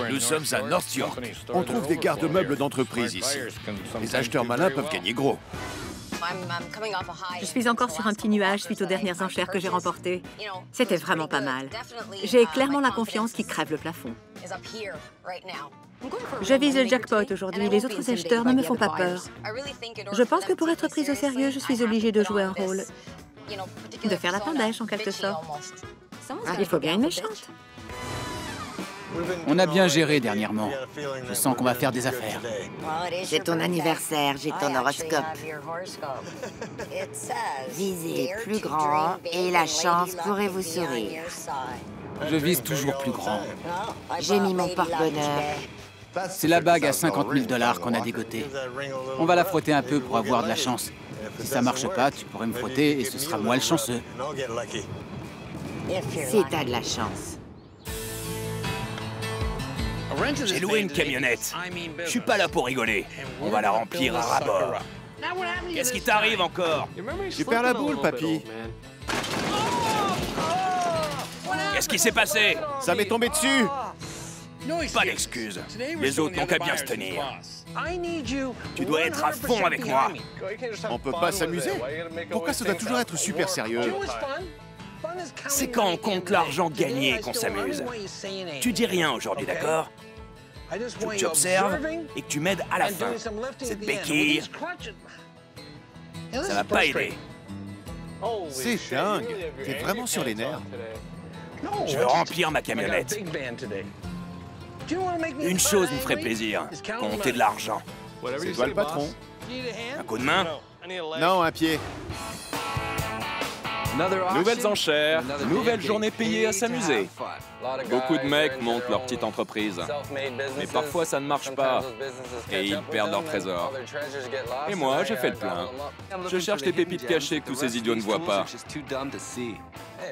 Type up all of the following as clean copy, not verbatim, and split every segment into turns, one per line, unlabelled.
Nous sommes à North York. On trouve des garde-meubles d'entreprise ici. Les acheteurs malins peuvent gagner gros.
Je suis encore sur un petit nuage suite aux dernières enchères que j'ai remportées. C'était vraiment pas mal. J'ai clairement la confiance qui crève le plafond. Je vise le jackpot aujourd'hui. Les autres acheteurs ne me font pas peur. Je pense que pour être prise au sérieux, je suis obligée de jouer un rôle. De faire la pendèche, en quelque sorte. Il faut bien une méchante.
On a bien géré dernièrement. Je sens qu'on va faire des affaires.
C'est ton anniversaire, j'ai ton horoscope. Visez plus grand et la chance pourrait vous sourire.
Je vise toujours plus grand.
J'ai mis mon porte-bonheur.
C'est la bague à 50 000 $ qu'on a dégotée. On va la frotter un peu pour avoir de la chance. Si ça marche pas, tu pourrais me frotter et ce sera moi le chanceux.
Si t'as de la chance.
J'ai loué une camionnette. Je suis pas là pour rigoler. On va la remplir à ras-bord. Qu'est-ce qui t'arrive encore?
Tu perds la boule, papy.
Qu'est-ce qui s'est passé?
Ça m'est tombé dessus.
Pas d'excuses. Les autres n'ont qu'à bien se tenir. Tu dois être à fond avec moi.
On peut pas s'amuser? Pourquoi ça doit toujours être super sérieux?
C'est quand on compte l'argent gagné qu'on s'amuse. Tu dis rien aujourd'hui, d'accord? Faut que tu observes et que tu m'aides à la fin. Cette béquille, ça va pas aider.
C'est dingue. T'es vraiment sur les nerfs.
Je veux remplir ma camionnette. Une chose me ferait plaisir, compter de l'argent.
C'est toi le patron.
Un coup de main?
Non, un pied.
Nouvelles enchères, nouvelle journée payée à s'amuser. Beaucoup de mecs montent leur petite entreprise. Mais parfois ça ne marche pas et ils perdent leur trésor. Et moi, je fais le plein. Je cherche les pépites cachées que tous ces idiots ne voient pas.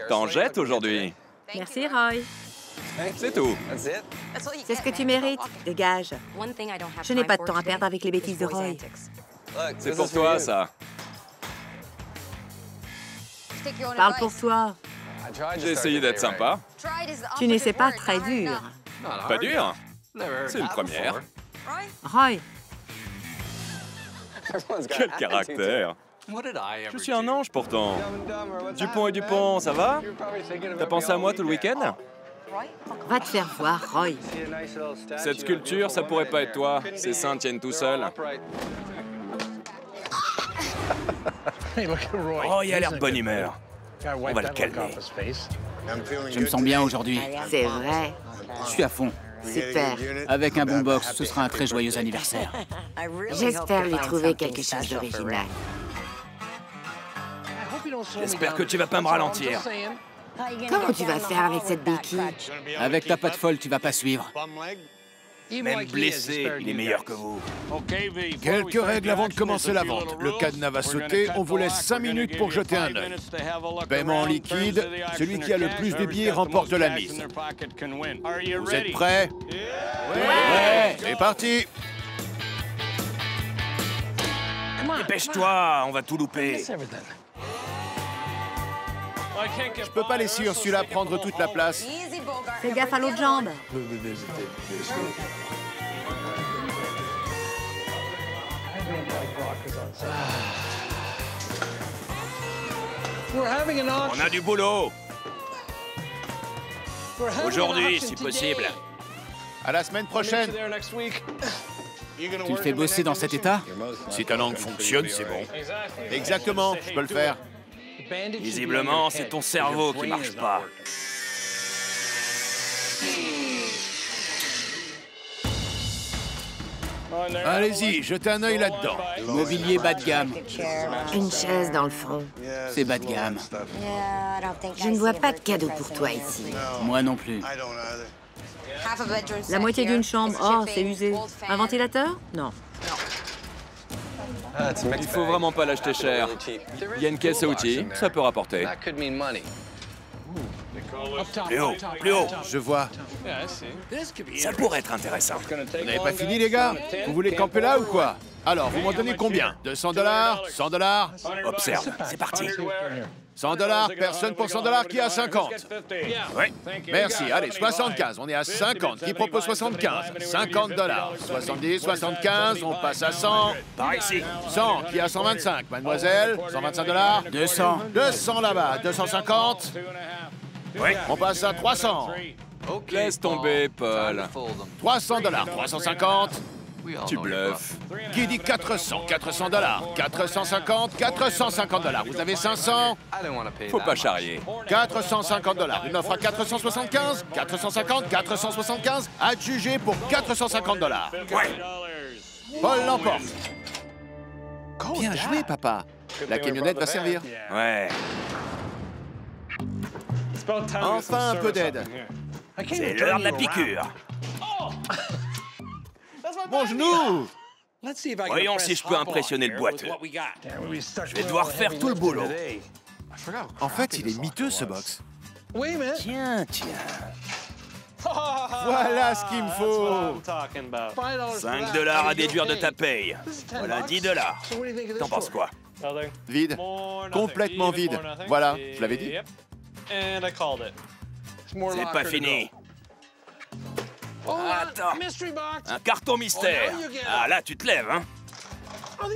T'en jettes aujourd'hui?
Merci, Roy.
C'est tout.
C'est ce que tu mérites. Dégage. Je n'ai pas de temps à perdre avec les bêtises de Roy.
C'est pour toi, ça.
Parle pour toi.
J'ai essayé d'être sympa.
Tu n'essaies pas très dur.
Pas dur. C'est une première.
Roy,
Quel caractère. Je suis un ange pourtant. Dupont et Dupont, ça va? T'as pensé à moi tout le week-end?
va te faire voir, Roy.
Cette sculpture, ça pourrait pas être toi. Ces seins tiennent tout seuls.
Oh, il a l'air de bonne humeur. On va le calmer.
Je me sens bien aujourd'hui.
C'est vrai.
Je suis à fond.
Super.
Avec un bon box, ce sera un très joyeux anniversaire.
J'espère lui trouver quelque chose d'original.
J'espère que tu vas pas me ralentir.
Comment tu vas faire avec cette béquille?
Avec ta patte folle, tu vas pas suivre.
Même blessé, il est meilleur que vous.
Quelques règles avant de commencer la vente. Le cadenas va sauter, on vous laisse 5 minutes pour jeter un œil. Paiement en liquide, celui qui a le plus de billets remporte la mise. Vous êtes prêts? Ouais! C'est parti!
Dépêche-toi, on va tout louper.
Je peux pas laisser Ursula prendre toute la place.
Fais gaffe à l'autre jambe.
On a du boulot. Aujourd'hui, si possible.
À la semaine prochaine.
Tu le fais bosser dans cet état?
Si ta langue fonctionne, c'est bon. Exactement, je peux le faire.
Visiblement, c'est ton cerveau qui marche pas.
Allez-y, jetez un œil là-dedans.
Mobilier bas de gamme.
Une chaise dans le front.
C'est bas de gamme.
Je ne vois pas de cadeau pour toi ici.
Moi non plus.
La moitié d'une chambre. Oh, c'est usé. Un ventilateur? Non.
Il faut vraiment pas l'acheter cher. Il y a une caisse à outils, ça peut rapporter.
Plus haut, plus haut.
Je vois.
Ça pourrait être intéressant.
Vous n'avez pas fini, les gars? Vous voulez camper là ou quoi? Alors, vous m'en donnez combien? 200 $? 100 $?
Observe, c'est parti.
100 $? Personne pour 100 $? Qui a 50?
Oui.
Merci. Allez, 75. On est à 50. Qui propose 75? 50 $. 70, 75. On passe à 100.
Par ici.
100. Qui a 125? Mademoiselle? 125 $?
200.
200 là-bas. 250.
Oui.
On passe à 300.
Laisse tomber, Paul.
300 $. 350.
Tu bluffes.
Qui dit 400? 400 $. 450. 450 $. Vous avez 500?
Faut pas charrier.
450 $. Une offre à 475? 450? 475? Adjugé pour 450 $.
Ouais.
Paul l'emporte. Bien joué, papa. La camionnette va servir.
Ouais.
Enfin un peu d'aide.
C'est l'heure de la piqûre.
Mon genou!
Voyons si je peux impressionner le boiteux. Je vais devoir faire tout le boulot.
En fait, il est miteux, ce box.
Tiens, tiens.
Voilà ce qu'il me faut.
5 $ à déduire de ta paye. Voilà 10 $. T'en penses quoi?
Vide. Complètement vide. Voilà, je l'avais dit.
C'est pas fini. Attends. Un carton mystère. Ah, là, tu te lèves, hein?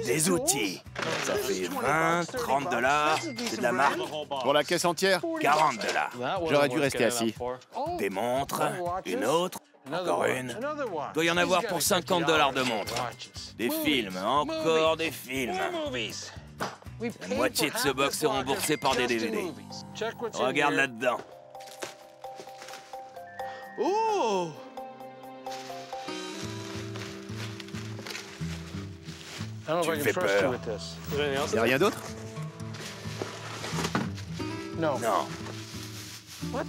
Des outils. Ça fait 20, 30 $. C'est de la marque.
Pour la caisse entière,
40 $.
j'aurais dû rester assis.
Des montres. Une autre. Encore une. Doit y en avoir pour 50 $ de montres. Des films. Encore des films. La moitié de ce box est remboursée par des DVD. Regarde là-dedans.
Oh!
Tu me fais peur.
Y'a rien d'autre?
Non.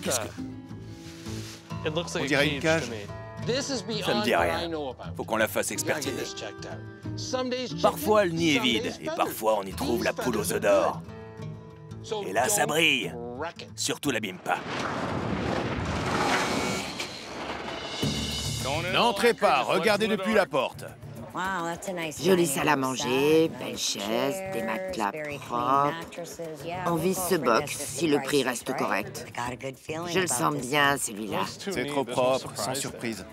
Qu'est-ce que...
On dirait une cage.
Ça me dit rien. Faut qu'on la fasse expertiser. Parfois, le nid est vide, et parfois, on y trouve la poule aux œufs d'or. Et là, ça brille. Surtout, l'abîme pas.
N'entrez pas, regardez depuis la porte.
Jolie salle à manger, belle chaise, des matelas propres. On vise ce box si le prix reste correct. Je le sens bien, celui-là.
C'est trop propre, sans surprise.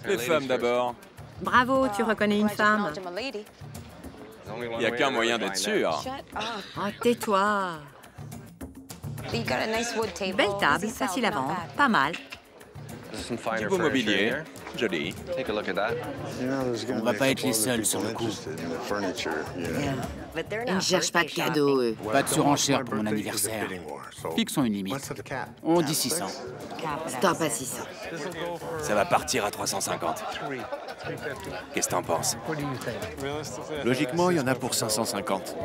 Les femmes d'abord.
Bravo, tu reconnais une femme.
Il n'y a qu'un moyen d'être sûr.
Oh, tais-toi. Belle table, facile à vendre, pas mal.
Du beau mobilier. Joli.
On va pas être les seuls sur le coup.
Ils ne cherchent pas de cadeaux, eux.
Pas de surenchère pour mon anniversaire. Fixons une limite. On dit 600.
Stop à 600.
Ça va partir à 350. Qu'est-ce que t'en penses?
Logiquement, il y en a pour 550.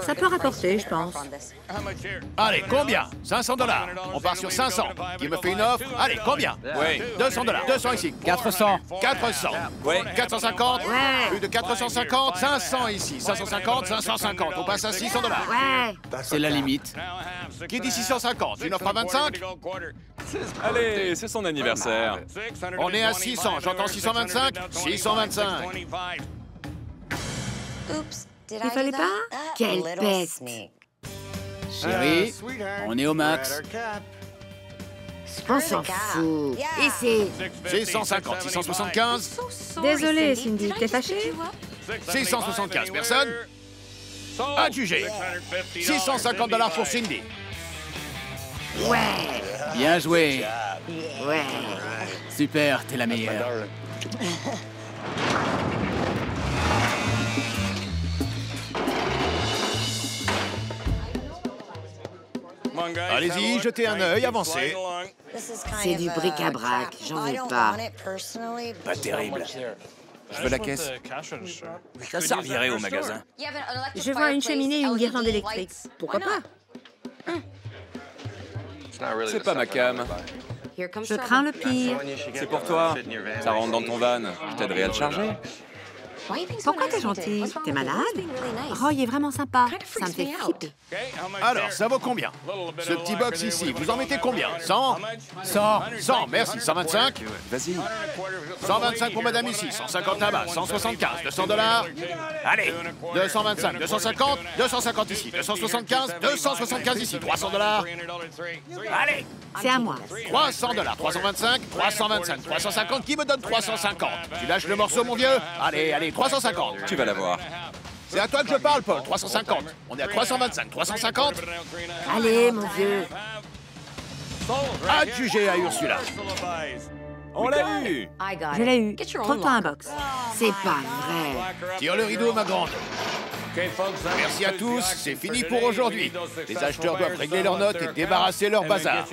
Ça peut rapporter, je pense.
Allez, combien? 500 $. On part sur 500. Qui me fait une offre? Allez, combien?
Oui.
200 $. 200 ici.
400.
400.
Ouais.
450.
Ouais.
Plus de 450. 500 ici. 550. 550. On passe à 600 $.
Ouais.
C'est la limite.
Qui dit 650? Une offre à 25?
Allez, c'est son anniversaire.
On est à 600. J'entends 625. 625.
Il fallait pas?
Quelle peste.
Chérie, on est au max.
On s'en fout. Et c'est...
650. 675.
Désolée, Cindy, t'es fâchée?
675. Personne? Adjugé. 650 $ pour Cindy.
Ouais.
Bien joué.
Ouais.
Super, t'es la meilleure.
Allez-y, jetez un œil, avancez.
C'est du bric-à-brac. J'en veux pas.
Pas terrible.
Je veux la caisse.
Ça servirait au magasin.
Je vois une cheminée et une guirlande électrique. Pourquoi pas?
C'est pas ma cam.
Je crains le pire.
C'est pour toi. Ça rentre dans ton van. Je t'aiderai à le charger.
Pourquoi t'es gentil? T'es malade? Roy est vraiment sympa. Ça me fait flipper.
Alors, ça vaut combien? Ce petit box ici, vous en mettez combien? 100? 100, merci. 125?
Vas-y.
125 pour madame ici, 150 là-bas, 175, 200 $. Allez, 225, 250, 250 ici, 275, 275 ici, 300 $. Allez,
C'est à moi.
300 $, 325, 325, 350, qui me donne 350? Tu lâches le morceau, mon vieux? Allez, 350.
Tu vas l'avoir.
C'est à toi que je parle, Paul, 350. On est à 325, 350.
Allez, mon vieux.
Adjugé à Ursula.
On l'a eu.
Je l'ai eu. Trouve-toi un box.
C'est pas vrai.
Tire le rideau, ma grande. Merci à tous, c'est fini pour aujourd'hui. Les acheteurs doivent régler leurs notes et débarrasser leur bazar.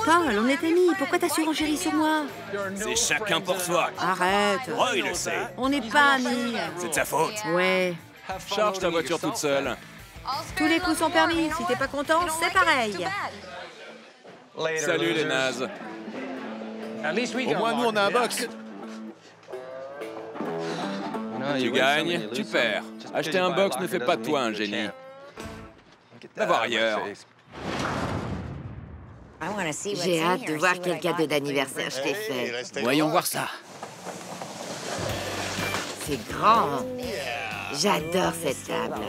Paul, on est amis. Pourquoi t'as surenchéri sur moi?
C'est chacun pour soi.
Arrête.
Roy le sait.
On n'est pas amis.
C'est de sa faute.
Ouais.
Charge ta voiture toute seule.
Tous les coups sont permis. Si t'es pas content, c'est pareil.
Salut les nazes.
Au moins, nous, on a un box.
Tu gagnes, tu perds. Acheter un box ne fait pas de toi un génie. Va voir ailleurs.
J'ai hâte de voir quel cadeau d'anniversaire je t'ai fait.
Voyons voir ça.
C'est grand. J'adore cette table.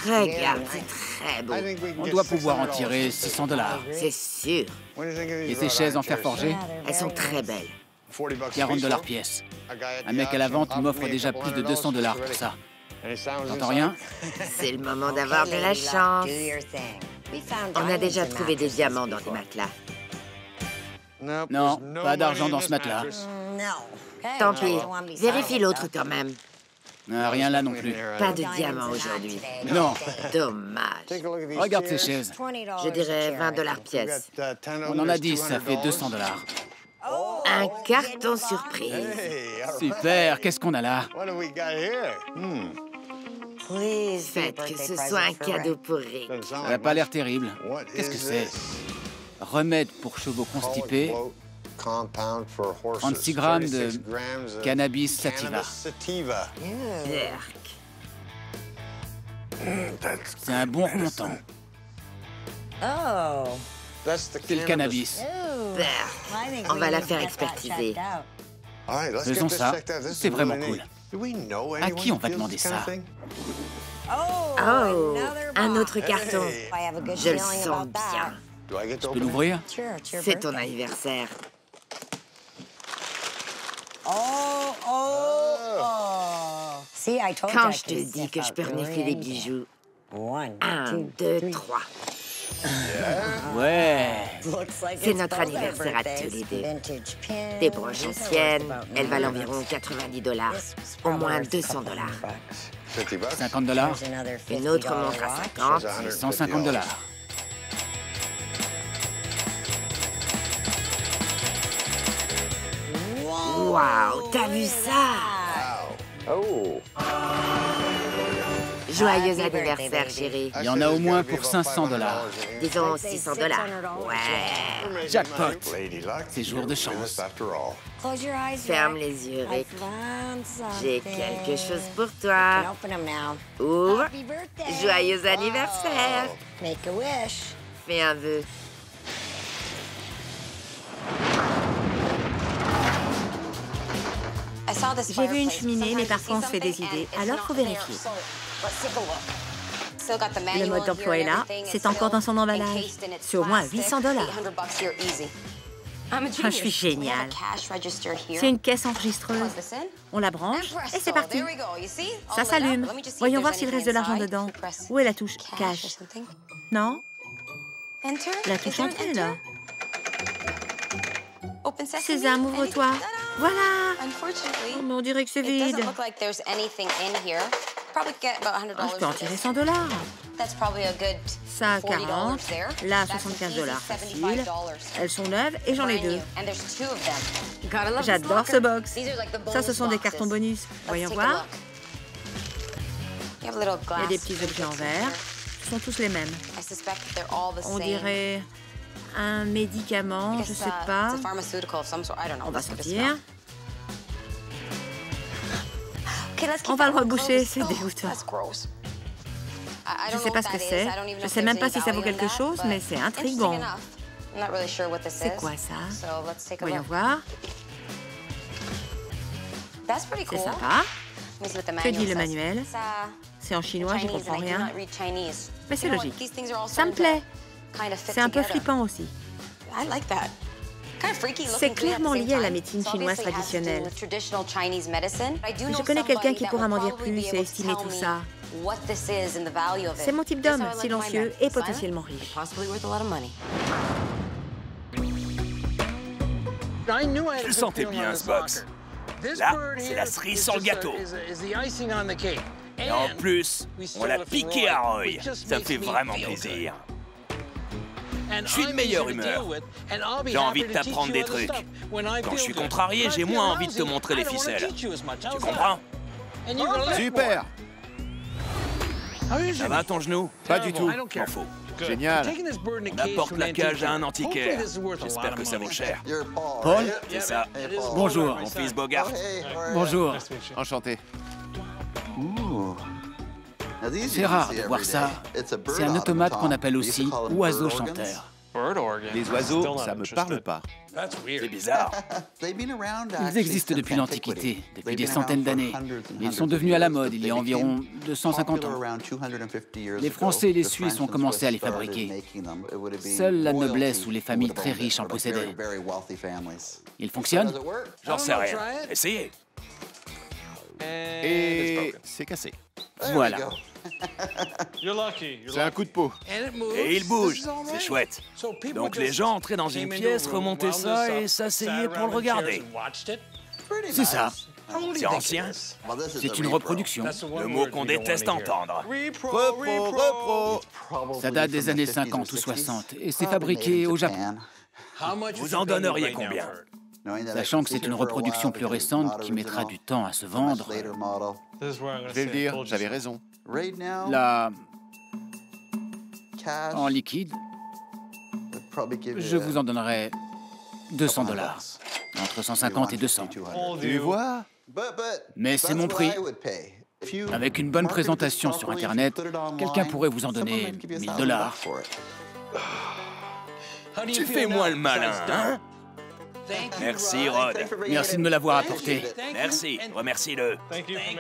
Regarde, c'est très beau.
On doit pouvoir en tirer 600 $.
C'est sûr.
Et ces chaises en fer forgé,
Elles sont très belles.
40 $ pièce. Un mec à la vente m'offre déjà plus de 200 $ pour ça. T'entends rien?
C'est le moment d'avoir de la chance. On a déjà trouvé des diamants dans les matelas.
Non, pas d'argent dans ce matelas.
Tant pis. Vérifie l'autre quand même.
Rien là non plus.
Pas de diamants aujourd'hui.
Non,
Dommage.
regarde ces chaises.
Je dirais 20 $ pièce.
On en a 10, ça fait 200 $.
Un carton surprise.
Super, qu'est-ce qu'on a là?
Faites que ce soit un cadeau pour Rick.
Ça n'a pas l'air terrible. Qu'est-ce que c'est? Remède pour chevaux constipés, 36 grammes de cannabis sativa.
Berk.
C'est un bon remontant. C'est le cannabis.
Berk. On va la faire expertiser.
Faisons ça, c'est vraiment cool. À qui on va demander ça?
Oh, un autre carton. Je le sens bien.
Je peux l'ouvrir?
C'est ton anniversaire. Quand je te dis que je peux renifler les bijoux. 1, 2, 3.
Ouais.
C'est notre anniversaire à tous les deux. Des broches anciennes, elles valent environ 90 $. Au moins 200 $.
50 $.
Une autre montre à 50.
Et 150 $.
Waouh, t'as vu ça? Joyeux anniversaire, chérie.
Il y en a au moins pour 500 $.
Disons 600 $. Ouais.
Jackpot. C'est jour de chance.
Ferme les yeux, Rick. J'ai quelque chose pour toi. Ouvre. Joyeux anniversaire. Fais un vœu.
J'ai vu une cheminée, mais parfois on se fait des idées. Alors, faut vérifier. Le mode d'emploi est là. C'est encore dans son emballage. C'est au moins 800 $. Je suis géniale. C'est une caisse enregistreuse. On la branche et c'est parti. Ça s'allume. Voyons voir s'il reste de l'argent dedans. Où est la touche cash? Non? La touche entrée, là. Sésame, ouvre-toi. Voilà. Oh, mais on dirait que c'est vide. Oh, je peux en tirer 100 $. Ça, 40. Là, 75 $ facile. Elles sont neuves et j'en ai 2. J'adore ce box. Ça, ce sont des cartons bonus. Voyons voir. Il y a des petits objets en verre. Ce sont tous les mêmes. On dirait un médicament, je sais pas. On va sortir. On va le reboucher, c'est dégoûtant. Je sais pas ce que c'est. Je sais même pas si ça vaut quelque chose, mais c'est intriguant. C'est quoi ça? Voyons voir. C'est sympa. Que dit le manuel? C'est en chinois, j'y comprends rien. Mais c'est logique. Ça me plaît. C'est un peu flippant aussi. C'est clairement lié à la médecine chinoise traditionnelle. Je connais quelqu'un qui pourra m'en dire plus et estimer tout ça. C'est mon type d'homme, silencieux et potentiellement riche.
Je le sentais bien, ce box. Là, c'est la cerise sur le gâteau. Et en plus, on l'a piqué à Roy. Ça me fait vraiment plaisir. Je suis de meilleure humeur. J'ai envie de t'apprendre des trucs. Quand je suis contrarié, j'ai moins envie de te montrer les ficelles. Tu comprends?
Super!
Ça va ton genou?
Pas du tout.
M'en faut.
Génial.
On apporte la cage à un antiquaire. J'espère que ça vaut cher.
Paul?
C'est ça.
Bonjour.
Mon fils Bogart.
Bonjour.
Enchanté.
C'est rare de voir ça. C'est un automate qu'on appelle aussi oiseau chanteur.
Les oiseaux, ça me parle pas.
C'est bizarre.
Ils existent depuis l'Antiquité, depuis des centaines d'années. Ils sont devenus à la mode il y a environ 250 ans. Les Français et les Suisses ont commencé à les fabriquer. Seule la noblesse ou les familles très riches en possédaient. Ils fonctionnent?
J'en sais rien. Essayez.
Et c'est cassé.
Voilà.
C'est un coup de peau.
Et il bouge. C'est chouette. Donc les gens entraient dans une pièce, remontaient ça et s'asseyaient pour le regarder.
C'est ça.
C'est ancien.
C'est une reproduction.
Le mot qu'on déteste entendre.
Repro.
Ça date des années 50 ou 60 et c'est fabriqué au Japon.
Vous en donneriez combien?
Sachant que c'est une reproduction plus récente qui mettra du temps à se vendre.
Je vais le dire, j'avais raison.
Là, en liquide, je vous en donnerai 200 $. Entre 150 et 200.
Tu vois?
Mais c'est mon prix. Avec une bonne présentation sur Internet, quelqu'un pourrait vous en donner 1000 $.
Tu fais moi le malin, hein? Merci, Rod.
Merci de me l'avoir apporté.
Merci, remercie-le.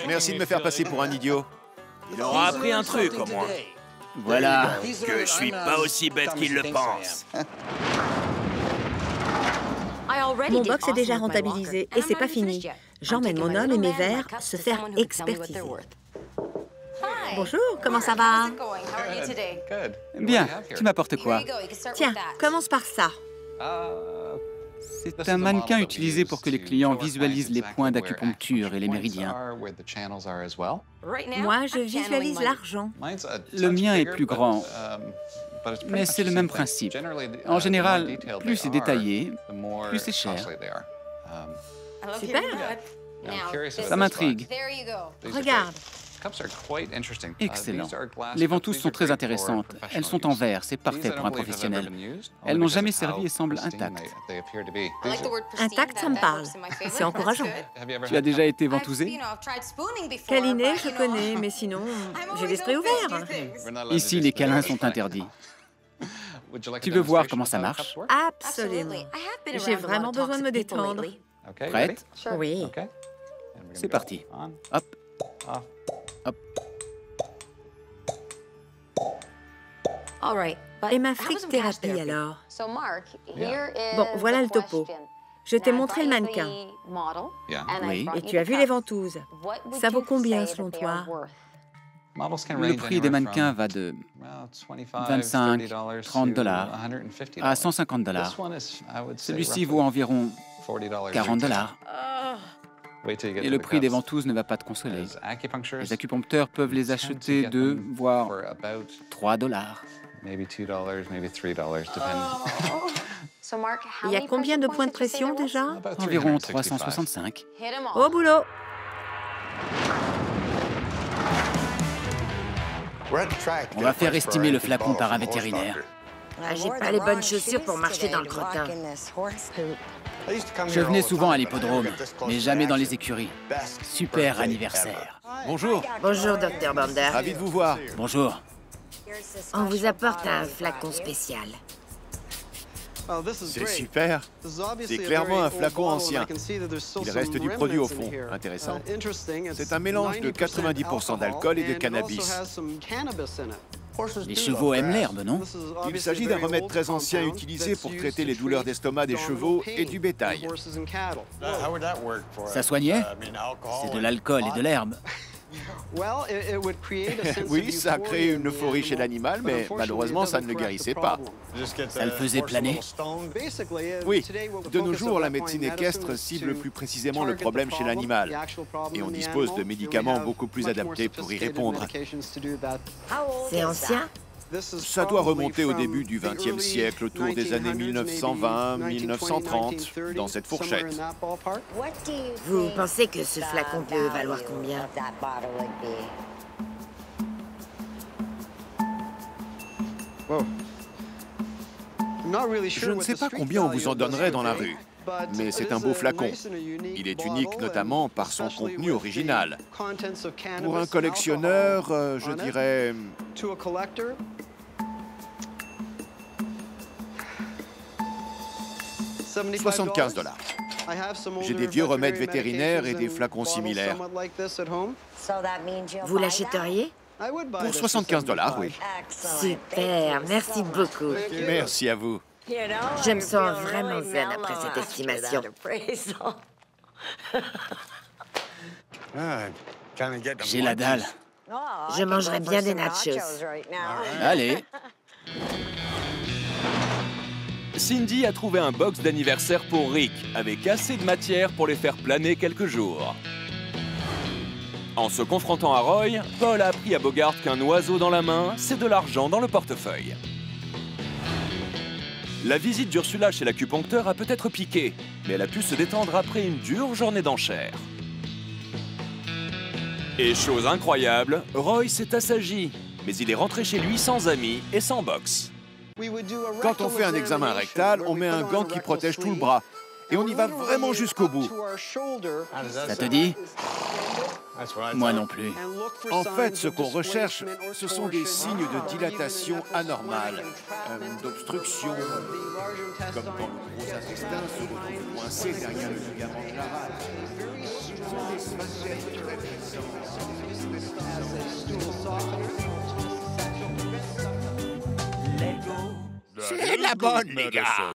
Merci de me faire passer pour un idiot.
Il aura appris un truc, au moins.
Voilà.
Que je suis pas aussi bête qu'il le pense.
Mon box est déjà rentabilisé et c'est pas fini. J'emmène mon homme et mes verres se faire expertiser. Bonjour, comment ça va?
Bien, tu m'apportes quoi?
Tiens, commence par ça.
C'est un mannequin utilisé pour que les clients visualisent les points d'acupuncture et les méridiens.
Moi, je visualise l'argent.
Le mien est plus grand, mais c'est le même principe. En général, plus c'est détaillé, plus c'est cher.
Super.
Ça m'intrigue.
Regarde.
Excellent. Les ventouses sont très intéressantes. Elles sont en verre, c'est parfait pour un professionnel. Elles n'ont jamais servi et semblent intactes.
Intact, ça me parle. C'est encourageant.
Tu as déjà été ventousé?
Câliner, je connais, mais sinon, j'ai l'esprit ouvert.
Ici, les câlins sont interdits. Tu veux voir comment ça marche?
Absolument. J'ai vraiment besoin de me détendre.
Prête?
Oui.
C'est parti. Hop. Hop.
Et ma fric-thérapie, alors? Bon, voilà le topo. Je t'ai montré le mannequin.
Oui.
Et tu as vu les ventouses. Ça vaut combien, selon toi?
Le prix des mannequins va de 25, 30 $ à 150 $. Celui-ci vaut environ 40 $. Et le prix des ventouses ne va pas te consoler. Les acupuncteurs peuvent les acheter 2, voire 3 $.
Il y a combien de points de pression, déjà?
Environ 365.
Au boulot!
On va faire estimer le flacon par un vétérinaire.
Ah, j'ai pas les bonnes chaussures pour marcher dans le crottin.
Je venais souvent à l'hippodrome, mais jamais dans les écuries. Super anniversaire.
Bonjour.
Bonjour, Dr. Bender.
Ravi de vous voir.
Bonjour.
On vous apporte un flacon spécial.
C'est super. C'est clairement un flacon ancien. Il reste du produit au fond. Intéressant. C'est un mélange de 90% d'alcool et de cannabis.
Les chevaux aiment l'herbe, non?
Il s'agit d'un remède très ancien utilisé pour traiter les douleurs d'estomac des chevaux et du bétail.
Ça soignait? C'est de l'alcool et de l'herbe.
Oui, ça a créé une euphorie chez l'animal, mais malheureusement, ça ne le guérissait pas.
Ça le faisait planer?
Oui, de nos jours, la médecine équestre cible plus précisément le problème chez l'animal. Et on dispose de médicaments beaucoup plus adaptés pour y répondre.
C'est ancien?
Ça doit remonter au début du XXe siècle, autour des années 1920-1930, dans cette fourchette.
Vous pensez que ce flacon peut valoir combien?
Je ne sais pas combien on vous en donnerait dans la rue, mais c'est un beau flacon. Il est unique notamment par son contenu original. Pour un collectionneur, je dirais... 75 $. J'ai des vieux remèdes vétérinaires et des flacons similaires.
Vous l'achèteriez?
Pour 75 $, oui.
Super, merci beaucoup.
Merci à vous.
Je me sens vraiment zen après cette estimation.
J'ai la dalle.
Je mangerais bien des nachos.
Allez.
Cindy a trouvé un box d'anniversaire pour Rick, avec assez de matière pour les faire planer quelques jours. En se confrontant à Roy, Paul a appris à Bogart qu'un oiseau dans la main, c'est de l'argent dans le portefeuille. La visite d'Ursula chez l'acupuncteur a peut-être piqué, mais elle a pu se détendre après une dure journée d'enchères. Et chose incroyable, Roy s'est assagi, mais il est rentré chez lui sans amis et sans box.
Quand on fait un examen rectal, on met un gant qui protège tout le bras. Et on y va vraiment jusqu'au bout.
Ça te dit? Moi non plus.
En fait, ce qu'on recherche, ce sont des signes de dilatation anormale, d'obstruction, comme quand le gros intestin se retrouve coincé derrière le ligament de Laval. Ce sont des spasmes très puissants.
C'est la bonne, les gars.